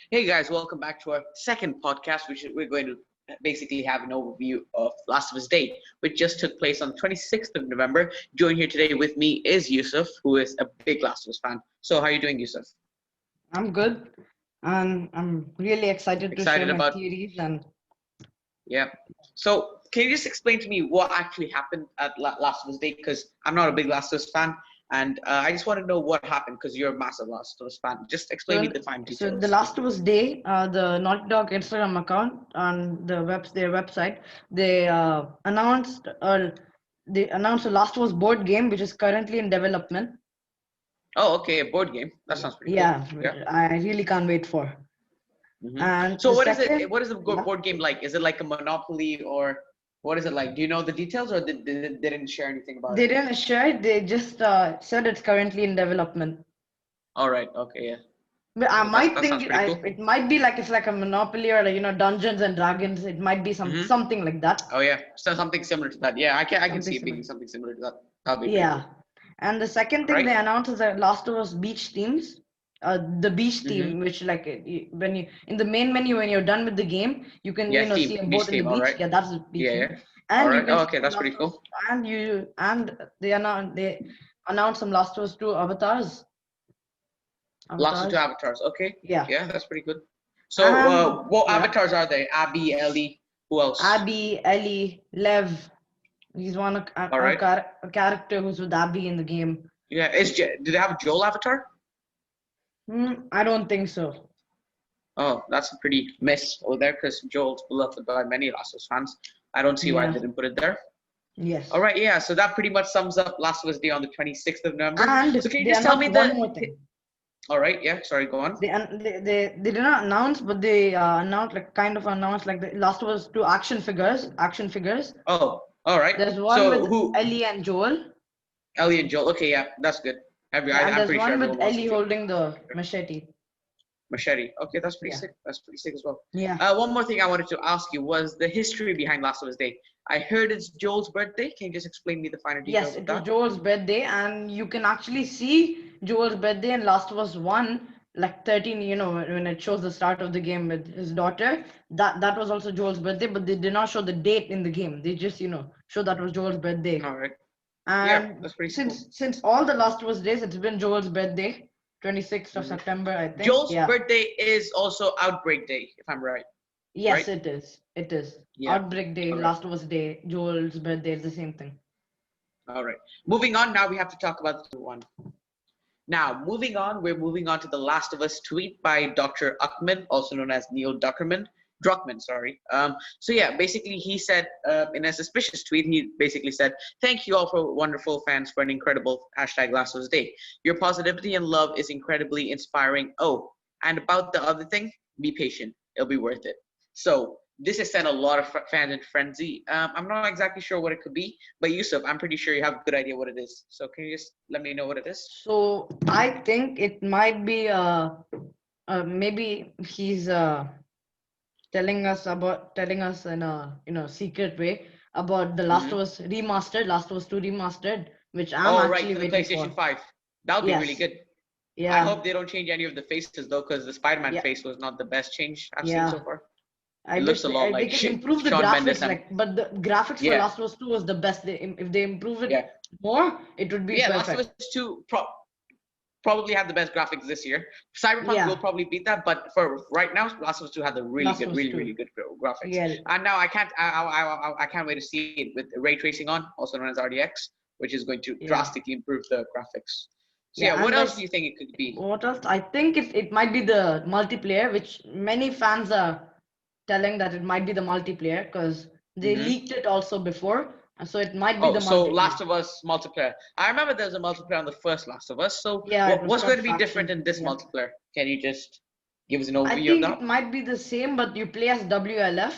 Hey guys, welcome back to our second podcast, which we're going to basically have an overview of Last of Us Day, which just took place on the 26th of November. Joined here today with me is Yousuf, who is a big Last of Us fan. So how are you doing, Yousuf? I'm good, and I'm really excited to share Excited my about, theories. And yeah. So can you just explain to me what actually happened at Last of Us Day? Because I'm not a big Last of Us fan, and I just want to know what happened because you're a massive Last of Us fan. Just explain me so, the fine so the details. Last of Us Day, the Naughty Dog Instagram account on their website, they announced the Last of Us board game, which is currently in development. Oh, okay, a board game. That sounds pretty cool. Yeah, Yeah. which I really can't wait for. And So the what is it? second, What is the yeah, board game like? Is it like a Monopoly or what is it like? Do you know the details or they didn't share anything about they it? didn't share it. They just said it's currently in development. All right. Okay. Yeah. But I Okay. That's might that sounds think pretty cool. it might be like it's like a Monopoly or Dungeons and Dragons. It might be Mm-hmm. something like that. Oh yeah. So something similar to that. Yeah. I can Something see it similar. being something similar to that. That'll be pretty Yeah. cool. And the second All thing right. they announced is the Last of Us beach themes. The beach Mm-hmm. theme, which like when you in the main menu when you're done with the game, you can Yeah. see Theme. a Beach boat in the theme. All beach. right. Yeah, that's the beach Yeah. theme. Yeah. All And you right. can Oh, see okay. some That's Last pretty of Us, cool. and they announced some Last of Us 2 avatars. Lots of two Avatars. avatars. Okay. Yeah. Yeah. That's pretty good. So, And what yeah, avatars are they? Abby, Ellie. Who else? Abby, Ellie, Lev. He's All right. a character who's with Abby in the game. Yeah. Do they have a Joel avatar? I don't think so. Oh, that's a pretty miss over there because Joel's beloved by many Last of Us fans. I don't see why they Yeah. didn't put it there. All Yes. right, yeah. So that pretty much sums up Last of Us Day on the 26th of November. So And can you they just tell me announced the? one more thing. All right, yeah. Sorry, go on. They did not announce, but they announced like kind of announced like the Last of Us 2 action figures. Action figures. Oh, all right. There's one So with who? Ellie and Joel. Ellie and Joel. Okay, yeah, that's good. Yeah, and I'm there's pretty sure one with everyone wants to Ellie Joel. holding the machete. Machete. Okay, that's pretty Yeah. sick. That's pretty sick as well. Yeah. One more thing I wanted to ask you was the history behind Last of Us Day. I heard it's Joel's birthday. Can you just explain me the finer Yes, details of it was that? Joel's birthday, and you can actually see Joel's birthday in Last of Us 1, like 13, when it shows the start of the game with his daughter. That was also Joel's birthday, but they did not show the date in the game. They just, show that was Joel's birthday. All right. Yeah, And that's pretty cool. since all the Last of Us days, it's been Joel's birthday, 26th of Mhm. September, I think. Joel's Yeah. birthday is also Outbreak Day, if I'm right. Yes, Right? it is. It is. Yeah. Outbreak Day, All right. Last of Us Day, Joel's birthday is the same thing. All right. Moving on, now we have to talk about the one. Now, we're moving on to the Last of Us tweet by Dr. Uckman, also known as Neil Druckman, sorry. So yeah, basically he said in a suspicious tweet, he basically said, "Thank you all for wonderful fans for an incredible hashtag Last of Us Day. Your positivity and love is incredibly inspiring. Oh, and about the other thing, be patient. It'll be worth it." So this has sent a lot of fans in frenzy. I'm not exactly sure what it could be, but Yusuf, I'm pretty sure you have a good idea what it is. So can you just let me know what it is? So I think it might be maybe he's telling us in a secret way about the Hmm. Last of Us 2 remastered, which I'm Oh, right, actually for the waiting PlayStation for. 5. That'll be really Yes. good. I Yeah. hope they don't change any of the faces though, because the Spider-Man Yeah. face was not the best change I've seen so Yeah. far. I It looks wish a lot they like can improve the Sean Mendes graphics, and but the graphics for yeah, Last of Us 2 was the best. If they improve it yeah, more, it would be yeah. Last of perfect. Us 2 probably have the best graphics this year. Cyberpunk will Yeah. probably beat that, but for right now, Last of Us 2 had the really Last good, of Us really, 2. really good graphics. Yeah. And now I can't wait to see it with ray tracing on, also known as RDX, which is going to Yeah. drastically improve the graphics. So yeah, Yeah. what And else do there's you think it could be? what else? I think it might be the multiplayer, which many fans are telling that it might be the multiplayer because they Hmm. leaked it also before, and so it might be Oh, the so multiplayer. Last of Us multiplayer. I remember there was a multiplayer on the first Last of Us. So Yeah, it was what's called going to be different Factions. in this Yeah, multiplayer? Can you just give us an I overview of think that? it might be the same, but you play as WLF.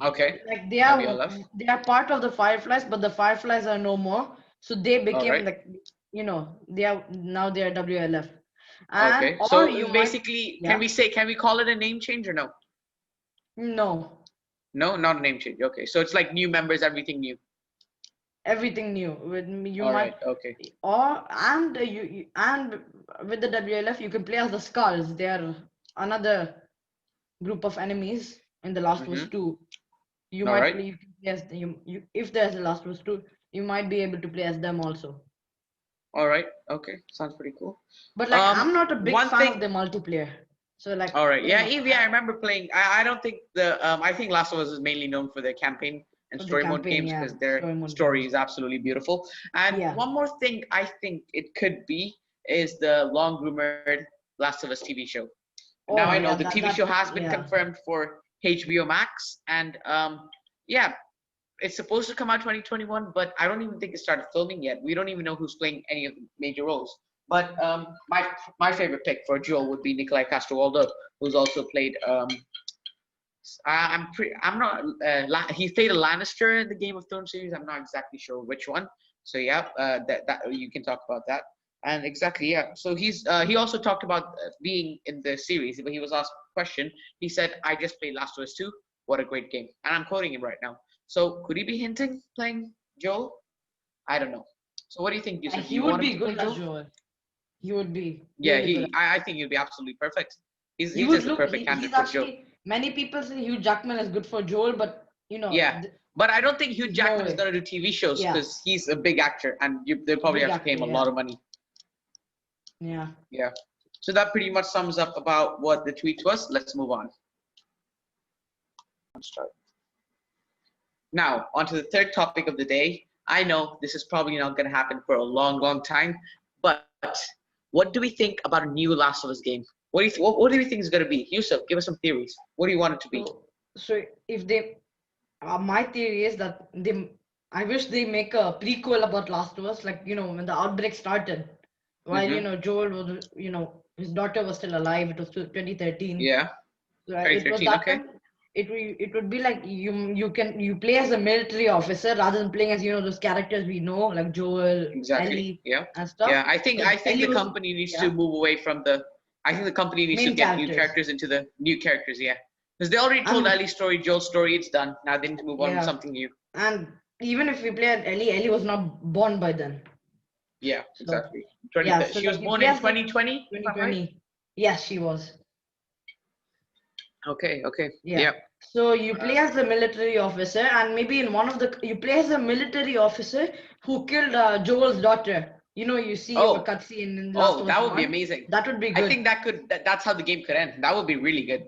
Okay, Like WLF. they are part of the Fireflies, but the Fireflies are no more. So they All became right. like they are WLF, and Okay. or you So might basically, yeah can we call it a name change or no? no No, not a name change. Okay. So it's like new members, everything new. everything new you All might right. Okay. or and you and with the WLF you can play as the Skulls. They are another group of enemies in the Last of Us Mm-hmm. 2. You All might right. play you can play as you if there's a Last of Us 2, you might be able to play as them also. All right. Okay. Sounds pretty cool. But like I'm not a big One fan of thing. the multiplayer. So like All right. you Yeah, know Eve. Yeah, I remember playing. I don't think I think Last of Us is mainly known for their campaign and for the story mode campaign, games yeah, because their story mode story games. is absolutely beautiful. And Yeah. one more thing I think it could be is the long rumored Last of Us TV show. Now I Oh know yeah, the TV show has been yeah. confirmed for HBO Max, and yeah, it's supposed to come out 2021, but I don't even think it started filming yet. We don't even know who's playing any of the major roles. But my favorite pick for Joel would be Nikolai Coster-Waldau, who's also played. I'm not. He played a Lannister in the Game of Thrones series. I'm not exactly sure which one. So yeah, that you can talk about that. And exactly, yeah. So he also talked about being in the series, but he was asked a question. He said, "I just played Last of Us 2. What a great game!" And I'm quoting him right now. So could he be hinting playing Joel? I don't know. So what do you think, Yeah, Yusuf? Do he you would want him be to play good as Joel? Joel. He would be Yeah, really good. I think he'd be absolutely perfect. He He's would just the look. perfect He's candidate for Joel. actually many people say Hugh Jackman is good for Joel, but Yeah, but I don't think Hugh there's no Jackman is way. gonna do TV shows Yeah, because he's a big actor, and they probably big have to pay actor. him a Yeah, lot of money. yeah. Yeah. So that pretty much sums up about what the tweet was. Let's move on. Start. Now, on to the third topic of the day. I know this is probably not going to happen for a long, long time, but what do we think about a new Last of Us game? What do you think is going to be? Yusuf, give us some theories. What do you want it to be? So if they, my theory is that I wish they make a prequel about Last of Us, like when the outbreak started, while Mm-hmm. Joel was, his daughter was still alive. It was 2013. Yeah. Right, it was 2013. that Okay. time. It would be like you play as a military officer rather than playing as those characters we know like Joel, Exactly. Ellie, Yeah. and stuff. Yeah. Because I think Ellie the was company needs to yeah move away from the. I think the company needs to main get new characters. characters into the new characters. Yeah. Because they already told And Ellie's story, Joel's story. It's done. Now they need to move on with yeah, something new. and even if we play as Ellie was not born by then. Yeah. So Exactly. yeah, so She was like you born play in as like 2020. If I'm right. 2020. Yes, she was. Okay. Okay. Yeah. Yeah. So you play Uh, as a military officer, and maybe in one of the you play as a military officer who killed Joel's daughter. You see a oh. cutscene in Last Oh, of Us that would be 1. amazing. That would be I good. think that's how the game could end. That would be really good.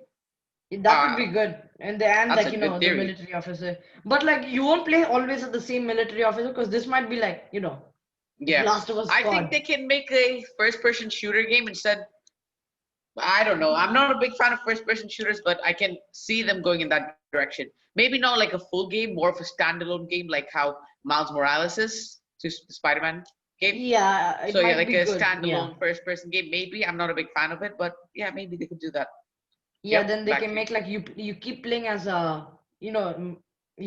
That would Uh, be good. In the end, that's like a good the theory. military officer. But like you won't play always as the same military officer because this might be like Yeah. Last of Us I think squad. they can make a first-person shooter game instead. I don't know. I'm not a big fan of first-person shooters, but I can see them going in that direction. Maybe not like a full game, more of a standalone game, like how Miles Morales is to the Spider-Man game. Yeah, it So yeah, might like be a good. Yeah. standalone first-person game. Maybe I'm not a big fan of it, but yeah, maybe they could do that. Yeah, Yep, then they back can to you. make like you keep playing as a you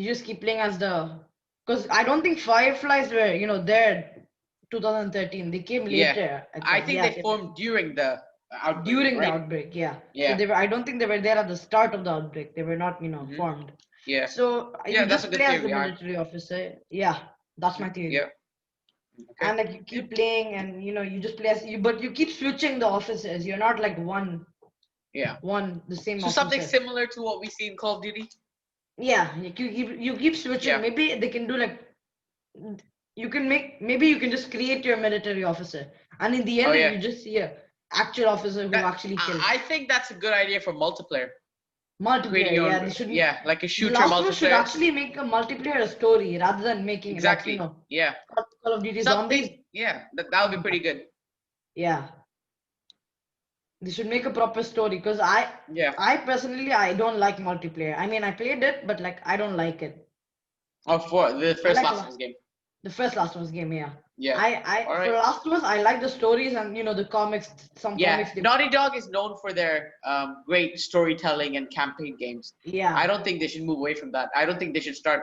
just keep playing as the because I don't think Fireflies were there 2013. They came Yeah, later, I I thought. think Yeah, they formed during the outbreak, during the right? outbreak. Yeah, so Yeah. I don't think they were there at the start of the outbreak. They were not Hmm. formed. Yeah. So Yeah, you that's a just play good as the theory. military officer. Yeah, that's my Yeah. theory. Okay. And like you Yeah. keep playing, and you just play as but you keep switching the officers. You're not like Yeah. one the same So something officer. similar to what we see in Call of Duty. Yeah, you keep switching. Yeah. Maybe they can do like maybe you can just create your military officer, and in the Oh end yeah. you just see a actual officer who That actually killed. I think that's a good idea for multiplayer. Creating Multiplayer, your yeah, own, they should. yeah, like a The shooter Last of Us should multiplayer. actually make a multiplayer story rather than making like Exactly. Yeah. Call of Duty Zombies. Something. Yeah. That would be pretty good. Yeah, they should make a proper story because I Yeah. I personally I don't like multiplayer. I mean I played it, but like I don't like it. Oh, for the I first like Last of Us game. the first Last of Us game, yeah. Yeah. All For right. Last of Us, I like the stories and the comics. Some Yeah, comics, Naughty Dog is known for their great storytelling and campaign games. I yeah, don't think they should move away from that. I don't think they should start,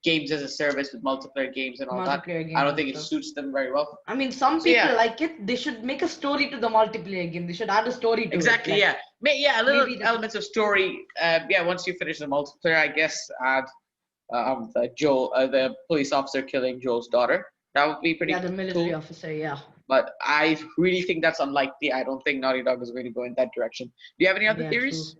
games as a service with multiplayer games and all that. multiplayer I games don't and think it stuff. suits them very well. I mean, some So people yeah, like it. They should make a story to the multiplayer game. They should add a story to it. exactly. Like Yeah, yeah, a little maybe like elements of story. Yeah, once you finish the multiplayer, I guess add the police officer killing Joel's daughter. That would be yeah, pretty the military cool. officer. Yeah, but I really think that's unlikely. I don't think Naughty Dog is going to go in that direction. Do you have any other Yeah, true. theories?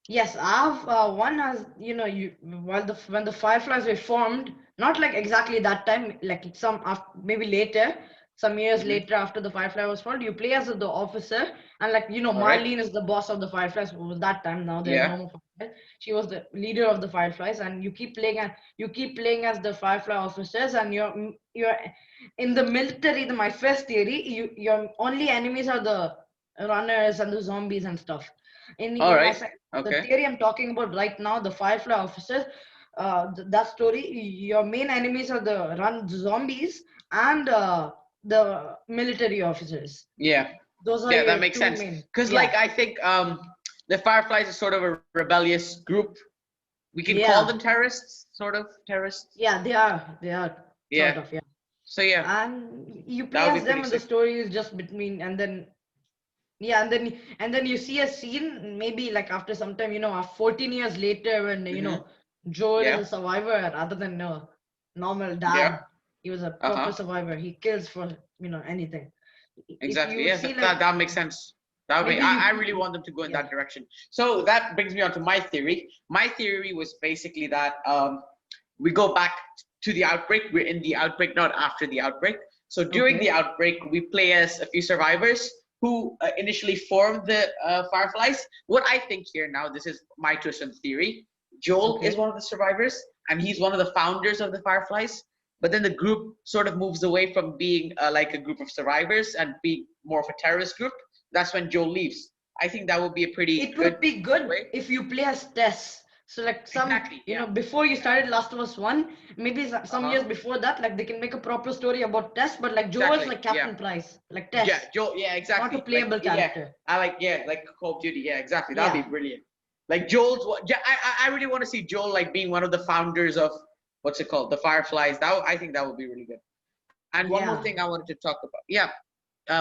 Yes, I've one has you while the when the Fireflies were formed, not like exactly that time, like some after, maybe later, some years Hmm. later after the Firefly was formed, you play as the officer, and like All right. Marlene is the boss of the Fireflies. Who was that time? Now there's Yeah. no more Fireflies. She was the leader of the Fireflies, and you keep playing as the Firefly officers, and you're in the military. My first theory, your only enemies are the runners and the zombies and stuff. All In my right. sec- the Okay. theory I'm talking about right now, the Firefly officers, that story, your main enemies are the run zombies and the military officers. Yeah. Those are Yeah, that your makes two sense. main. Because Yeah, like I think the Fireflies is sort of a rebellious group. We can call them yeah, terrorists, sort of terrorists. yeah. They are sort Yeah. of, yeah. So yeah, And you that play would be as them, pretty and the sick. story is just between, and then yeah, and then you see a scene maybe like after some time, 14 years later, when Hmm. Joel is Yeah. a survivor rather than a normal Yeah. dad. He was a proper Uh-huh. survivor. He kills for anything. If Exactly. you Yeah, see that, like that makes sense. That would be, maybe I really want them to go in yeah. that direction. So that brings me on to my theory. My theory was basically that we go back to the outbreak. We're in the outbreak, not after the outbreak. So during the Okay, outbreak, we play as a few survivors who initially formed the Fireflies. What I think here now, this is my twist on theory. Joel is okay. one of the survivors, and he's one of the founders of the Fireflies. But then the group sort of moves away from being like a group of survivors and being more of a terrorist group. That's when Joel leaves. I think that would be a pretty It good would be good way. if you play as Tess. So like Exactly. Yeah. before you Yeah. started Last of Us 1, maybe Uh some huh. years before that, like they can make a proper story about Tess, but like Joel's Exactly. like Yeah. Captain Price, like Yeah, Tess, Joel. Yeah, not a exactly. Like, playable yeah, character. I like. Yeah, like Call of Duty. Yeah, exactly. That'd Yeah, be brilliant. Like Joel's. Yeah, I really want to see Joel like being one of the founders of what's it called, the Fireflies. I think that would be really good. And one more thing yeah, I wanted to talk about. Yeah,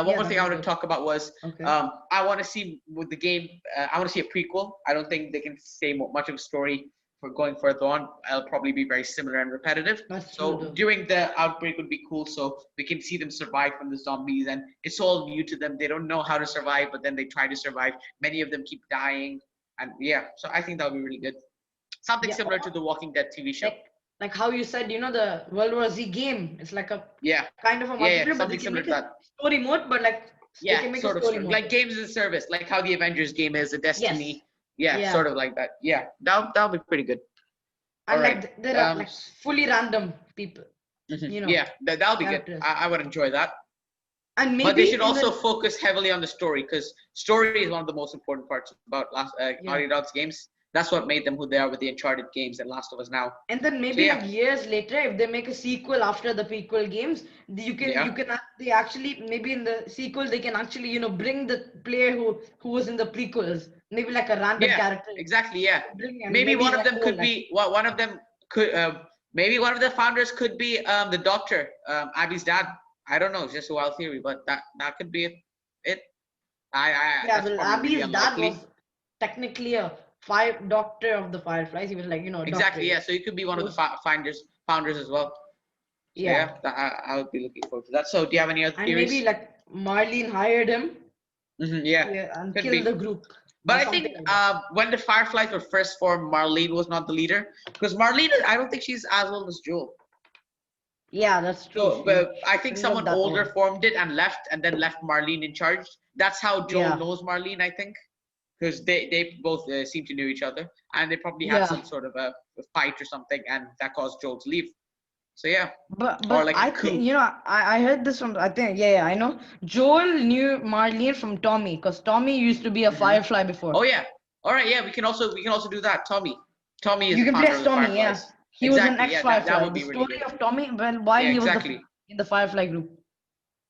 one more yeah, thing I that was wanted to good. talk about was Okay. I want to see with the game. I want to see a prequel. I don't think they can say much of a story for going further on. It'll probably be very similar and repetitive. That's true So though. during the outbreak would be cool. So we can see them survive from the zombies, and it's all new to them. They don't know how to survive, but then they try to survive. Many of them keep dying, and yeah. So I think that would be really good. Something Yeah, similar to the Walking Dead TV show. like like how you said, the World War Z game. It's like a Yeah, kind of a yeah, multiplayer, but they something can similar make to a that. story mode, but like they Yeah, can make a sort of story story. mode. Like games as a service, like how the Avengers game is, the Yes. Destiny. Yeah, Yeah. sort of like that. Yeah, that'll be pretty good. All And right. like there are like fully random people, Yeah, that'll be good. characters. I would enjoy that. And But they maybe should in also the focus heavily on the story because story is one of the most important parts about Naughty yeah. Dog's games. That's what made them who they are with the Uncharted games and Last of Us now. And then So maybe yeah, like years later, if they make a sequel after the prequel games, yeah, they actually maybe in the sequel they can actually bring the player who was in the prequels, maybe like a random yeah, character exactly. Yeah, bring, and maybe maybe one of like them oh could like be one of them could maybe one of the founders could be the Doctor, Abby's dad. I don't know, it's just a wild theory, but that could be it. yeah, That's well probably really Abby's dad unlikely. was technically a fire doctor of the Fireflies. He was like a doctor. Exactly, yeah. So you could be one He of the was founders as well. So yeah, yeah, I would be looking forward to that. So do you have any other and maybe theories? like Marlene hired him Yeah, and could kill the be. group But or I something think like that. when the Fireflies were first formed, Marlene was not the leader because Marlene, I don't think she's as old as Joel. Yeah, that's true. So, but I think Shouldn't look someone that older old. formed it and then left Marlene in charge. That's how Joel Yeah, knows Marlene, I think, because they both seem to know each other, and they probably had yeah. some sort of a fight or something, and that caused Joel to leave. So yeah, or But like a I think coup. I heard this from I think yeah, I know. Joel knew Marlene from Tommy because Tommy used to be a Hmm. Firefly before. Oh yeah. All right. Yeah, we can also do that. Tommy is You the can play founder as of the Tommy, yeah. Fireflies. He was an Exactly. Yeah, that ex-Firefly. would The be really story good. of Tommy, well, while Yeah, he was exactly. in the Firefly group,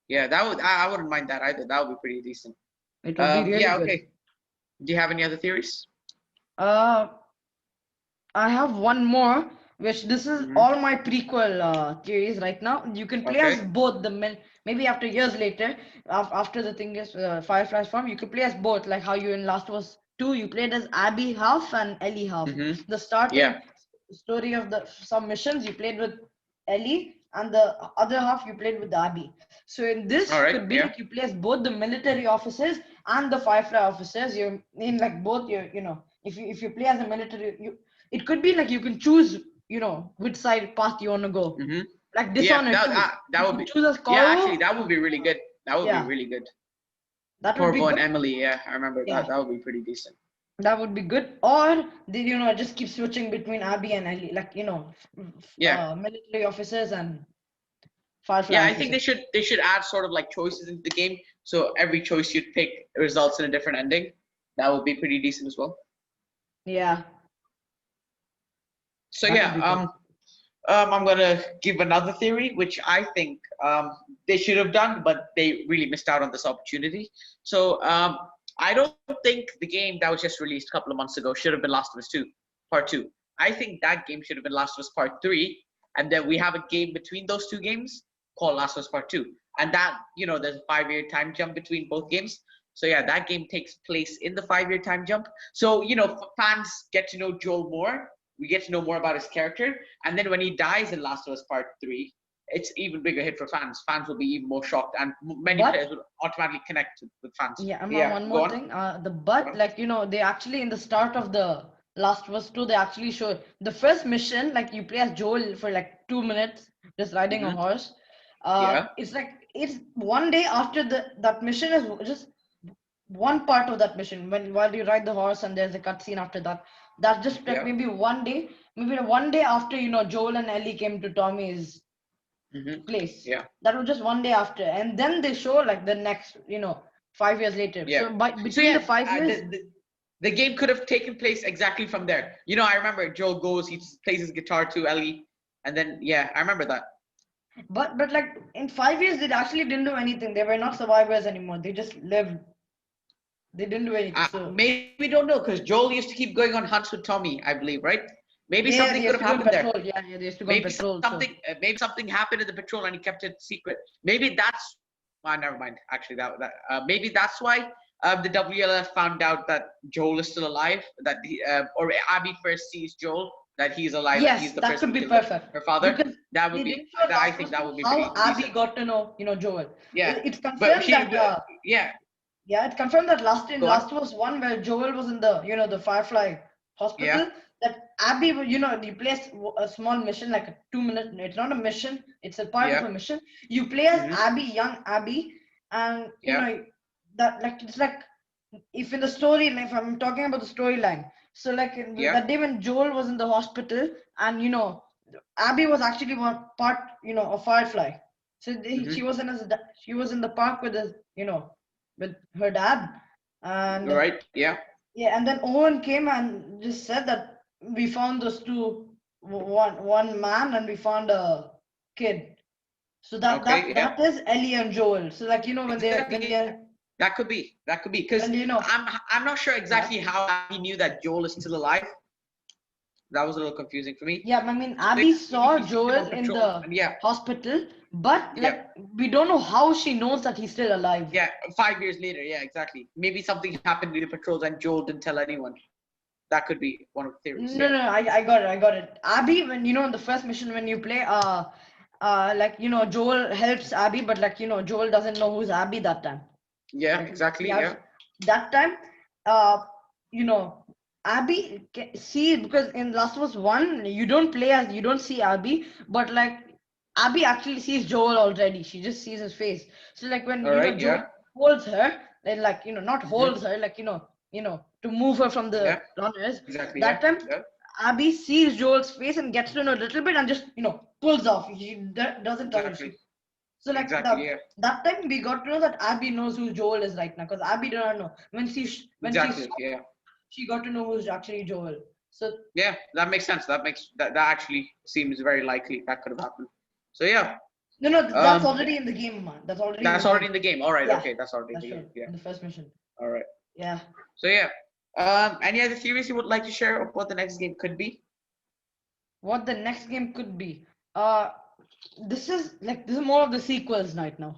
Yeah, that would I wouldn't mind that either. That would be pretty decent. it would be really Yeah. good. Okay. Do you have any other theories? Uh, I have one more, which this is Hmm. all my prequel theories right now. You can play as Okay. both the men. Maybe after years later, after the thing is Fireflies form, you could play as both. Like how you in Last of Us 2, you played as Abby half and Ellie half. Hmm. The starting Yeah. story of the some missions you played with Ellie, and the other half you played with Abby. So in this All right. could be Yeah. like you play as both the military officers and the Firefly officers. You're in like both your, if you play as a military, it could be like you can choose, which side path you want to go. Mm-hmm. Like Yeah. Dishonored too. That You would can be. choose as Yeah. Actually, Corvo. that would be really good. That would be Yeah, really good. that would be Corvo and good. Emily. Yeah, I remember that. Yeah, That would be pretty decent. that would be good. Or they, just keep switching between Abby and Ellie, like, Yeah. military officers and Firefly Yeah. I think officers. they should add sort of like choices into the game, so every choice you'd pick results in a different ending. That would be pretty decent as well. Yeah, So that yeah. would be good. I'm gonna give another theory, which I think they should have done, but they really missed out on this opportunity. So I don't think the game that was just released a couple of months ago should have been Last of Us 2, Part 2. I think that game should have been Last of Us Part 3, and then we have a game between those two games called Last of Us Part 2. And that, there's a 5-year time jump between both games. So yeah, that game takes place in the 5-year time jump. So, fans get to know Joel more. We get to know more about his character. And then when he dies in Last of Us Part 3, it's even bigger hit for fans. Fans will be even more shocked, and many But players will automatically connect with fans. yeah, Yeah, one go more on. thing. The Go but on. like they actually in the start of the Last of Us 2, they actually show the first mission. Like you play as Joel for like 2 minutes, just riding a Hmm. horse. Yeah. It's like it's one day after that mission is just one part of that mission when while you ride the horse and there's a cutscene after that. That's just like Yeah. maybe one day after Joel and Ellie came to Tommy's Hmm. place. Yeah. That was just one day after, and then they show like the next 5 years later. Yeah. So by So between the yeah, 5 years, the game could have taken place exactly from there. I remember Joel goes, he plays his guitar to Ellie, and then yeah, I remember that. but like in 5 years they actually didn't do anything. They were not survivors anymore. They just lived. They didn't do anything. So Maybe we don't know because Joel used to keep going on hunts with Tommy, I believe, right? Maybe yeah, they something could used have to go on happened there. patrol. Yeah, they used to go on Maybe patrol. So something happened in the patrol and he kept it secret. Maybe that's never mind. Actually, maybe that's why the WLF found out that Joel is still alive. That or Abby first sees Joel that he's alive and he's yes, the that person could who be killed perfect her father. because That would they be. didn't show I Last of think Us that 2 would be pretty how Abby decent. got to know Joel. Yeah, It's but confirmed she. that Yeah, yeah, it confirmed that go on. Last of Us 1 where Joel was in the Firefly Yeah. hospital, that Abby you play a small mission like a 2 minute. It's not a mission, it's a part of Yeah. a mission. You play as Hmm. Abby, young Abby, and Yeah. that like it's like if in the storyline, if I'm talking about the storyline, so like Yeah. that day when Joel was in the hospital and Abby was actually one part of Firefly. So Hmm. she was in the park with his with her dad, and Right. Yeah. yeah, and then Owen came and just said that we found those two, one man and we found a kid. So that Okay. that Yeah. that is Ellie and Joel. So like when they when Exactly. they're That could be. That could be because when I'm not sure yeah. exactly how he knew that Joel is still alive. That was a little confusing for me. Yeah, I mean, So Abby maybe saw he sees him Joel on in patrol, the and yeah, hospital, but yeah, like we don't know how she knows that he's still alive. yeah. 5 years later, yeah, exactly. Maybe something happened in the patrols and Joel didn't tell anyone. That could be one of the theories. No, Yeah, no, I got it. Abby, when in the first mission when you play, like Joel helps Abby, but like Joel doesn't know who's Abby that time. yeah, Like he exactly. has Yeah. that time, uh, you know, Abby see because in Last of Us 1 you don't play as you don't see Abby, but like Abby actually sees Joel already. She just sees his face. So like when All right. Joel Yeah. holds her, and like not Hmm. holds her, like to move her from Yeah. the runners. Exactly. Yeah. That time Yeah. Abby sees Joel's face and gets to know a little bit and just pulls off. She doesn't touch. Exactly. So like Exactly. Yeah. that time we got to know that Abby knows who Joel is right now because Abby did not know when she saw, Exactly. Yeah. she got to know who's actually Joel. So Yeah. That makes sense. That actually seems very likely that could have happened. So yeah. no, that's Um. already in the game, man. That's already in the That's game. already in the game. All right. Yeah, Okay. That's already in that's the game. true. Yeah. In the first mission. All right. Yeah. So yeah. Any other theories you would like to share of what the next game could be? What the next game could be? Uh, this is more of the sequels right now.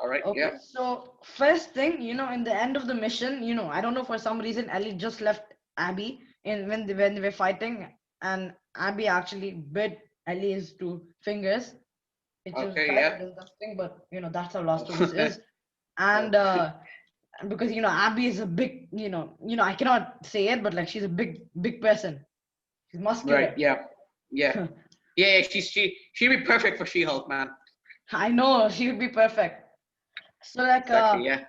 All right. Yeah. Okay, so first thing, in the end of the mission, I don't know for some reason Ellie just left Abby in when they were fighting, and Abby actually bit Ellie's two fingers. It's just Okay, kind yeah. of disgusting, but that's how Last of Us is. And because Abby is a big, I cannot say it, but like she's a big person. She's Right, muscular. yeah. Yeah. Yeah, yeah, she'd be perfect for She-Hulk, man. I know she would be perfect. So like Exactly, yeah.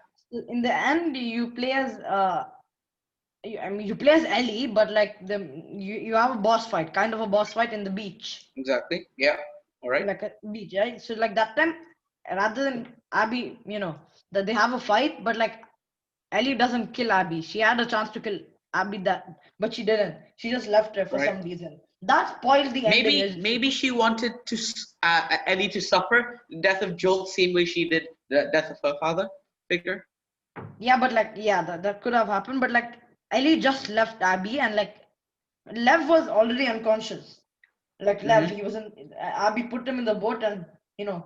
in the end you play as I mean you play as Ellie, but like you have a boss fight, kind of a boss fight in the beach. Exactly. Yeah. All right. Like a beach, right? So like that time, rather than Abby, that they have a fight, but like Ellie doesn't kill Abby. She had a chance to kill Abby but she didn't. She just left her for Right. some reason. That spoils the ending. Maybe she wanted to Ellie to suffer the death of Joel, same way she did the death of her father figure. Yeah, but like yeah, that could have happened. But like Ellie just left Abby, and like Lev was already unconscious. Like Lev, Mm-hmm. he was in. Abby put him in the boat, and you know,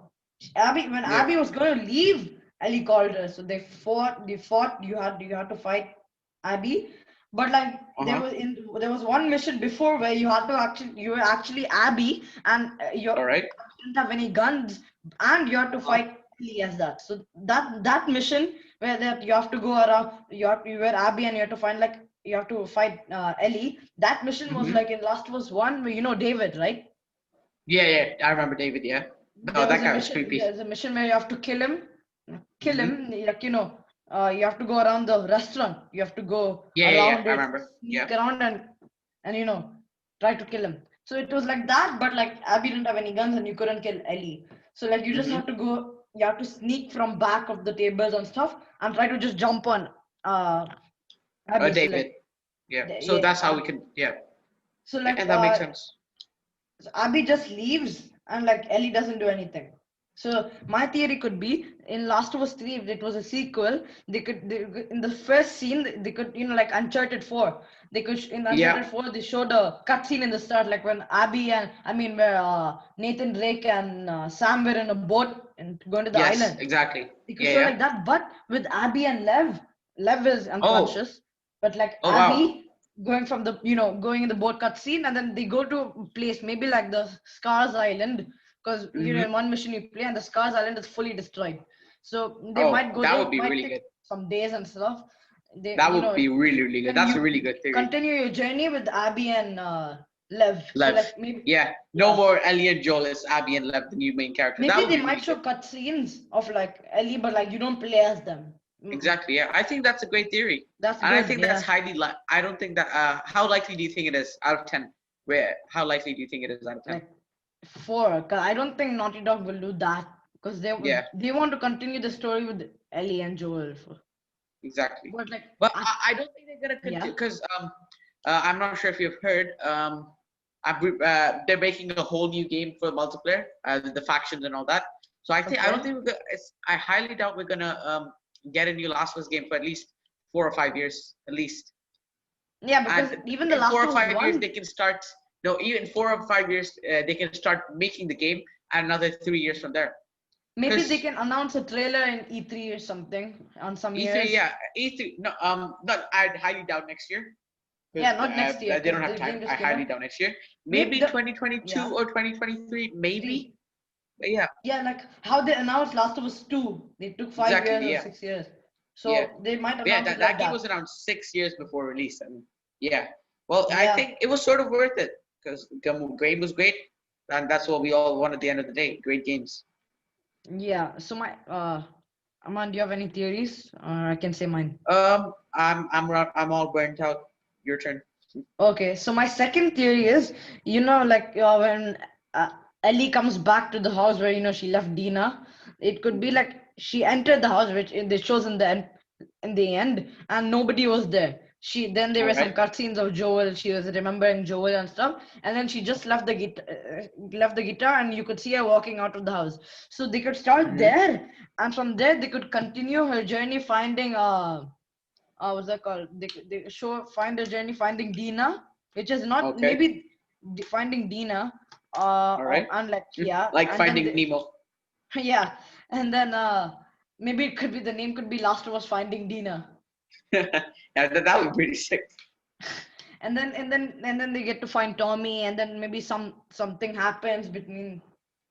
Abby when Yeah. Abby was going to leave, Ellie called her. So they fought. They fought. You had to fight Abby, but like Uh-huh. there was one mission before where you were actually Abby, and All right. didn't have any guns, and you had to Uh-huh. fight Ellie as that. So that mission where that you have to go around, you were Abby, and you have to find like you have to fight Ellie. That mission was Mm-hmm. like in Last of Us One, where David, right? Yeah, yeah. I remember David, yeah. No, There was that a guy was mission. creepy. There's a mission where you have to kill him. Kill Mm-hmm. him, like you have to go around the restaurant. You have to go Yeah, yeah, yeah. around I it, remember. sneak Yeah. around and try to kill him. So it was like that, but like Abby didn't have any guns and you couldn't kill Ellie. So like you just Mm-hmm. have to go. You have to sneak from back of the tables and stuff and try to just jump on Abby. So David. like Yeah. So yeah, that's how we can. Yeah. so Yeah, like that makes sense. so Abby just leaves and like Ellie doesn't do anything. So my theory could be in Last of Us 3, if it was a sequel, in the first scene they could like Uncharted 4. They could in Yeah. Uncharted 4 they showed a cutscene in the start like when Abby and I mean where Nathan Drake and Sam were in a boat and going to the Yes. island. Exactly. They could Yeah. show Yeah. like that, but with Abby and Lev is Oh. unconscious, but like Oh wow. Abby going from the going in the boat cutscene, and then they go to a place maybe like the Scars Island, because in Mm-hmm. one mission you play and the Scars Island is fully destroyed. So they Oh, might go that there, would be might really take good. some days and stuff. They That would be really, really good. then That's a you really good theory. continue your journey with Abby and Lev. So Lev. like maybe Yeah. No yeah. more Ellie and Joel. It's Abby and Lev, the new main characters. That Maybe would they be might really show good. cutscenes of like Ellie, but like you don't play as them. Exactly. Yeah. I think that's a great theory. That's And I good, think that's yeah. highly I don't think that how likely do you think it is out of 10? How likely do you think it is out of 10? Like 4, 'cause I don't think Naughty Dog will do that because Yeah, they want to continue the story with Ellie and Joel. exactly. But like, But I don't think they're gonna yeah, continue because I'm not sure if you've heard they're making a whole new game for multiplayer, the factions and all that. So I don't okay, think I highly doubt we're gonna get a new Last of Us game for at least 4 or 5 years at least. yeah, because And even the in four Last or of Us five years one, they can start. No, even 4 or 5 years they can start making the game, and another 3 years from there. maybe they Because can announce a trailer in E3 or something on some E3, years. yeah, E3. No, not. I'd highly doubt next year because Yeah, not next year they don't because have the time. game I just came highly out. doubt next year. Maybe Maybe the 2022 yeah or 2023, maybe. three. But yeah, Yeah, like how they announced Last of Us 2. They took 5 years exactly. or Yeah, 6 years. yeah, So they might yeah. announce it That like game that. was announced 6 years before release, and yeah. Well, I Yeah. think it was sort of worth it because the game was great, and that's what we all want at the end of the day. Great games. Yeah. So my Aman, do you have any theories? Or I can say mine. I'm all burnt out. Your turn. Okay, so my second theory is, like when Ellie comes back to the house where she left Dina, it could be Mhm. like she entered the house, which they shows in the end, and nobody was there. Then there All were some right. cutscenes of Joel. She was remembering Joel and stuff, and then she just left the guitar, and you could see her walking out of the house. So they could start Mm-hmm. there, and from there they could continue her journey finding what's that called? They show find a journey finding Dina, which is not Okay. maybe finding Dina, All or right. unlike yeah, Like and then Finding Nemo. yeah, and then maybe it could be the name could be Last of Us Finding Dina, Yeah, that would be pretty sick. and then they get to find Tommy, and then maybe something happens between.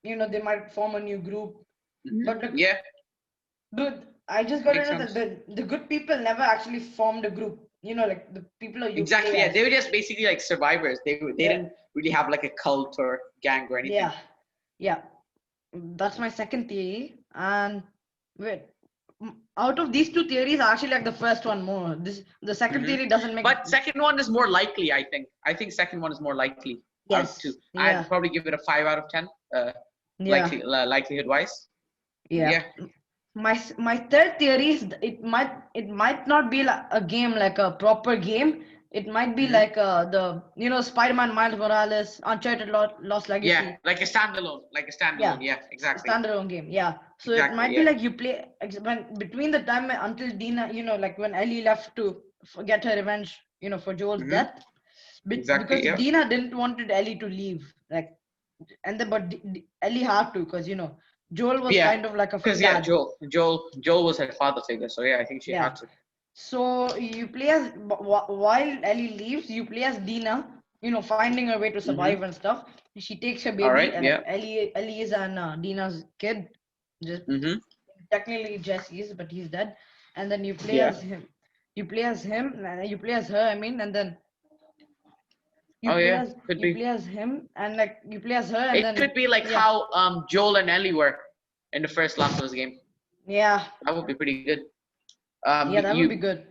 they might form a new group. But Yeah, dude, I just got to makes know that sense. the good people never actually formed a group. Like the people who you play Exactly. Yeah, as. they were just basically like survivors. They Yeah, didn't really have like a cult or gang or anything. yeah, yeah. That's my second theory. And wait, out of these two theories, I actually like the first one more. The second Hmm. theory doesn't make. But second one is more likely. I think second one is more likely out of the two. Yes, I'd yeah, probably give it a 5 out of 10. yeah, Likelihood wise. yeah. Yeah. My third theory is it might not be like a game, like a proper game. It might be Hmm. like the Spider-Man Miles Morales Uncharted Lost Yeah, Legacy. like a standalone. Like a Yeah, standalone. Yeah, exactly. standalone game. Yeah, so it Exactly. might be Yeah. like you play when between the time until Dina, like when Ellie left to get her revenge, for Joel's Hmm. death, Exactly. because Yeah. Dina didn't wanted Ellie to leave, like, and then but Ellie had to, because Joel was Yeah. kind of like a Because yeah, dad. Joel was her father figure. So yeah, I think she Yeah. had to. So you play as while Ellie leaves, you play as Dina, finding her way to Hmm. survive and stuff. She takes her All baby, right. and like Yeah. Ellie is and Dina's kid, just Hmm. technically Jesse's, but he's dead. And then you play Yeah. as him. You play as her. I mean, and then you Oh play yeah. as Could you be. play as him, and like you play as her, and It then could be like yeah, how Joel and Ellie were in the first Last of Us game. yeah, That would be pretty good. yeah. That would be You good.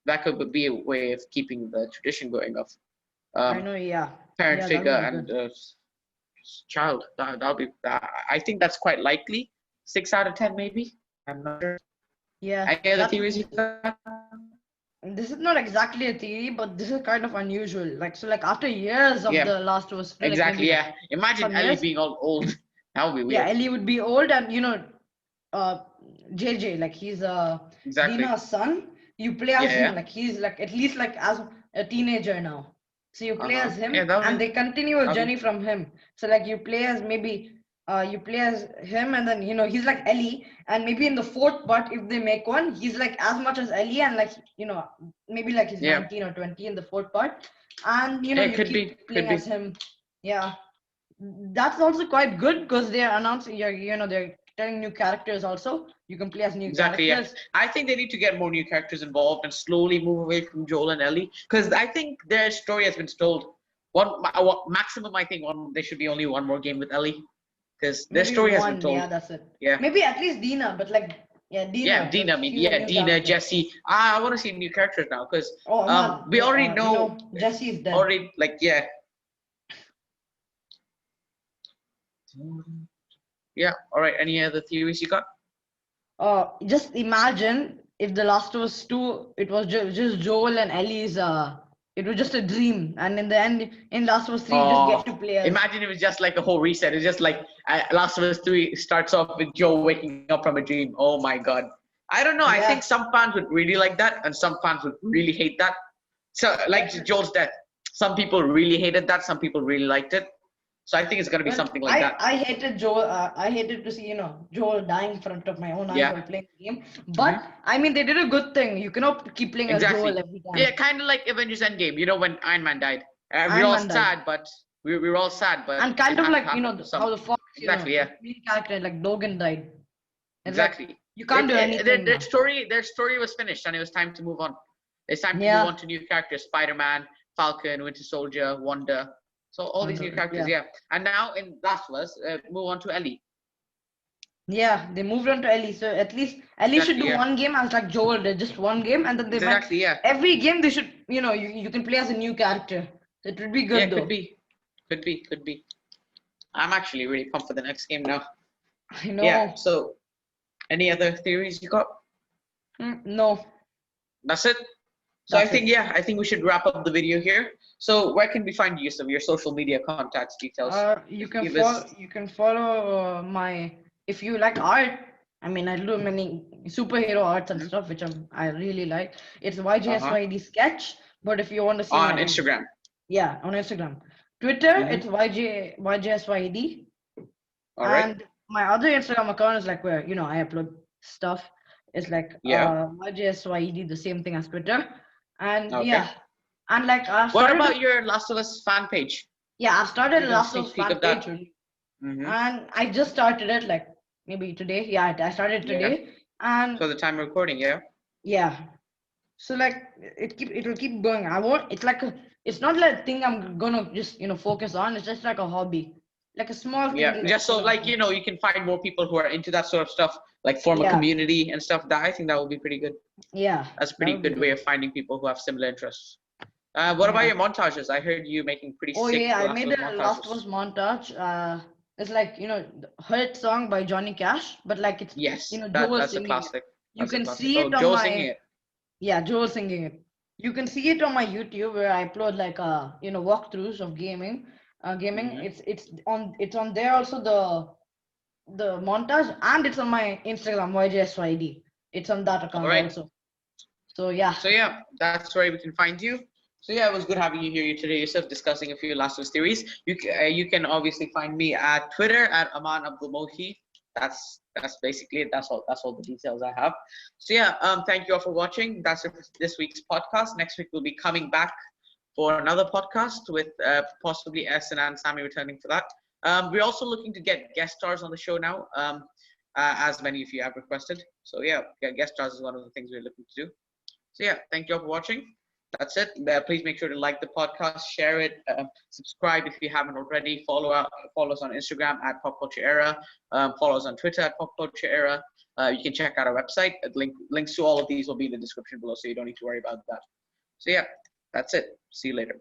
that could be a way of keeping the tradition going of I um, know. Yeah, parent yeah. That figure would be and good. child. That'll be. I think that's quite likely. 6 out of 10, maybe. I'm not sure. Yeah, Any other that's theories you got? this is not exactly a theory, but this is kind of unusual. Like so, like after years of Yeah, the Last of Us, like exactly. maybe like Yeah. Imagine some Ellie years. being all old. That would be Yeah, weird. Ellie would be old, and uh, JJ, like he's Exactly. Dina's son. You play Yeah. as him, Yeah. like he's like at least like as a teenager now. So you Uh play huh. as Yeah. him, That'll and be. they continue a That'll be. journey from him. So like you play as him, and then he's like Ellie, and maybe in the fourth part, if they make one, he's like as much as Ellie, and like maybe like he's Yeah. 19 or 20 in the fourth part, and Yeah. you Could be. keep playing Could as be. him. Yeah, that's also quite good because they are announcing, they're telling new characters also. You can play as new Exactly. Yeah. characters. I think they need to get more new characters involved and slowly move away from Joel and Ellie because I think their story has been told. Maximum, I think there should be only one more game with Ellie because their Maybe story has been one, told. yeah, that's it. Yeah. Maybe at least Dina, but like, yeah, Yeah, Dina, Dina. I mean, she's a yeah, new Dina, character. Jesse. I want to see new characters now because Oh, man, we already know Jesse is dead. already like yeah. Yeah. All right. Any other theories you got? Just imagine if The Last of Us 2, it was just Joel and Ellie's, it was just a dream. And in the end, in Last of Us 3, you just get to play as. Imagine it was just like a whole reset. It's just like Last of Us 3 starts off with Joe waking up from a dream. Oh my God. I don't know. I Yeah, think some fans would really like that and some fans would really hate that. So, like definitely. Joel's death. Some people really hated that. Some people really liked it. So, I think it's going to be Well, something like I that. I hated Joel. I hated to see Joel dying in front of my own eyes Yeah. while playing the game. Hmm. But I mean, they did a good thing. You cannot keep playing as Joel Exactly. every Yeah, time. kind of like Avengers Endgame, when Iron Man died. We're Iron all Man died, sad, but we're all sad, but and it kind of had to like happen for how some. the Fox, Exactly, yeah. the main character like Logan died. It's like Exactly. you can't do anything now. Their story was finished and it was time to move on. It's time to move Yeah, on to new characters: Spider-Man, Falcon, Winter Soldier, Wanda. So all these new characters, yeah, yeah. And now in Last of Us, move on to Ellie. yeah. They moved on to Ellie, so at least Ellie should Exactly, do yeah. one game as like Joel did, just one game, and then they might Exactly, yeah. every game they should you can play as a new character. It would be Yeah, good could though. be, could be. I'm actually really pumped for the next game now. I Yeah. know. So, any other theories you got? No, That's it. So that's it. I think we should wrap up the video here. So where can we find you? Some of your social media contacts details. You Just can give us. follow. You can follow my. If you like art, I mean, I do many superhero arts and stuff, which I really like. It's Uh-huh. YJSYD Sketch. But if you want to see On my, Instagram. yeah, on Instagram, Twitter, Mm-hmm. it's YJSYD, All right. and my other Instagram account is like where I upload stuff. It's like Yeah. YJSYD, the same thing as Twitter, and Okay. yeah, and like I've What started. about your Last of Us fan page? Yeah, I've Can started we a get a Last of sneak Us peek fan of that? page. Mm-hmm. and I just started it like maybe today. Yeah, I started Yeah. today, and So the time recording, yeah. yeah. So like it will keep going. I won't. It's like it's not like a thing I'm gonna just focus on. It's just like a hobby, like a small thing. Yeah, just so like you can find more people who are into that sort of stuff, like form a Yeah, community and stuff. That I think that would be pretty good. yeah, That's a that pretty would be good way good. of finding people who have similar interests. What about Yeah. your montages? I heard you making pretty Oh sick yeah, I Last made of Us a Last of montages. Us montage. It's like the hit song by Johnny Cash, but like it's Yes, Joel that's a singing it. classic. You That's a can classic. see Oh, it on Joe singing my it. Yeah, Joel singing it. You can see it on my YouTube where I upload like walkthroughs of gaming. Gaming. Hmm. It's on there also the montage, and it's on my Instagram YJSYD. It's on that All account right. also. So yeah. So yeah, that's where we can find you. So yeah, it was good having you here today, Yousuf, discussing a few Last of Us theories. You can obviously find me at Twitter at Aman Abdul Mohi. That's basically it. That's all the details I have. So yeah, thank you all for watching. That's it for this week's podcast. Next week we'll be coming back for another podcast with possibly Essen and Sammy returning for that. We're also looking to get guest stars on the show now, as many of you have requested. So yeah, guest stars is one of the things we're looking to do. So yeah, thank you all for watching. That's it. Please make sure to like the podcast, share it, subscribe if you haven't already. Follow us on Instagram at Pop Culture Era. Follow us on Twitter at Pop Culture Era. You can check out our website. Links to all of these will be in the description below, so you don't need to worry about that. So yeah, that's it. See you later.